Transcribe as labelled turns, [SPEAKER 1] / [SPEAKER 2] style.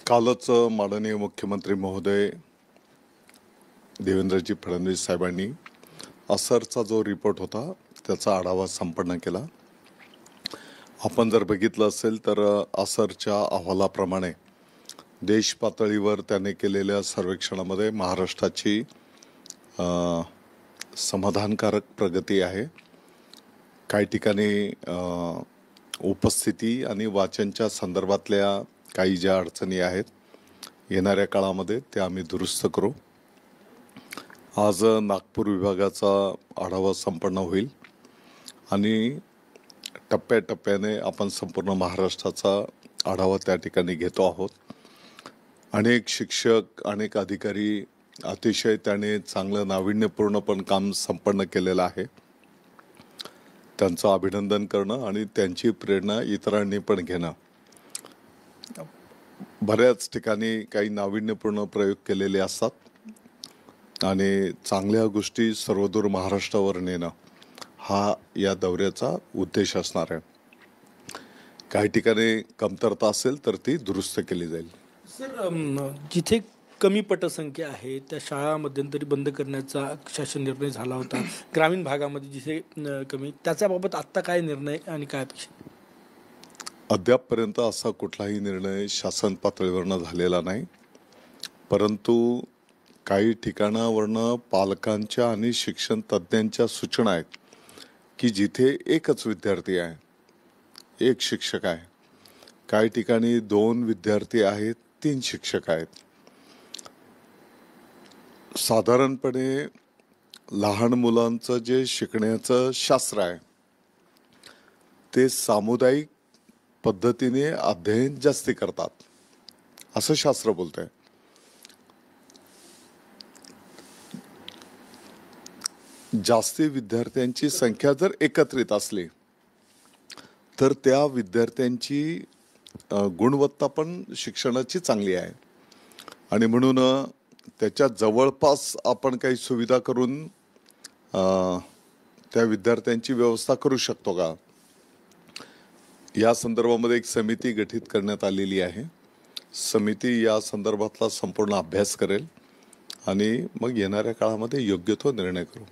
[SPEAKER 1] कालच माननीय मुख्यमंत्री महोदय देवेंद्रजी फडणवीस साहेबांनी असरचा जो रिपोर्ट होता त्याचा आढावा संपन्न केला। आपण जर बघितलं असेल तर असरच्या अहवालाप्रमाणे देश पातळीवर त्याने केलेल्या सर्वेक्षणामध्ये महाराष्ट्राची समाधानकारक प्रगती आहे। काही ठिकाणी उपस्थिती आणि वाचनच्या संदर्भातल्या काही ज्या अडचणी आहेत येणाऱ्या काळामध्ये त्या आम्ही दुरुस्त करू। आज नागपूर विभागाचा आढावा संपन्न होईल आणि टप्प्याटप्प्याने आपण संपूर्ण महाराष्ट्राचा आढावा त्या ठिकाणी घेतो आहोत। अनेक शिक्षक अनेक अधिकारी अतिशय त्याने चांगलं नाविन्यपूर्ण पण काम संपन्न केलेलं आहे। त्यांचं अभिनंदन करणं आणि त्यांची प्रेरणा इतरांनी पण घेणं। बऱ्याच ठिकाणी काही नाविन्यपूर्ण प्रयोग केलेले असतात आणि चांगल्या गोष्टी सर्वदूर महाराष्ट्रावर नेणं हा या दौऱ्याचा उद्देश असणार आहे। काही ठिकाणी कमतरता असेल तर ती दुरुस्त केली जाईल।
[SPEAKER 2] सर, जिथे कमी पटसंख्या आहे त्या शाळा मध्यंतरी बंद करण्याचा शासन निर्णय झाला होता। ग्रामीण भागामध्ये जिथे कमी, त्याच्याबाबत आत्ता काय निर्णय आणि काय अपेक्षा?
[SPEAKER 1] अद्यापपर्यंत असा कुठलाही निर्णय शासन पातळीवरनं झालेला नाही, परंतु काही ठिकाणावरनं पालकांच्या आणि शिक्षण तज्ज्ञांच्या सूचना आहेत की जिथे एकच विद्यार्थी आहे, एक शिक्षक आहे, काही ठिकाणी 2 विद्यार्थी आहेत, 3 शिक्षक आहेत। साधारणपणे लहान मुलांचं जे शिकण्याचं शास्त्र आहे ते सामुदायिक पद्धतीने अध्ययन जास्ती करतात असं शास्त्र बोलतंय। जास्ती विद्यार्थ्यांची संख्या जर एकत्रित असली तर त्या विद्यार्थ्यांची गुणवत्ता पण शिक्षणाची चांगली आहे आणि म्हणून त्याच्या जवळपास आपण काही सुविधा करून त्या विद्यार्थ्यांची व्यवस्था करू शकतो का, या संदर्भामध्ये एक समिती गठीत करण्यात आलेली आहे। समिती या संदर्भातला संपूर्ण अभ्यास करेल आणि मग येणाऱ्या काळामध्ये योग्य तो निर्णय करू।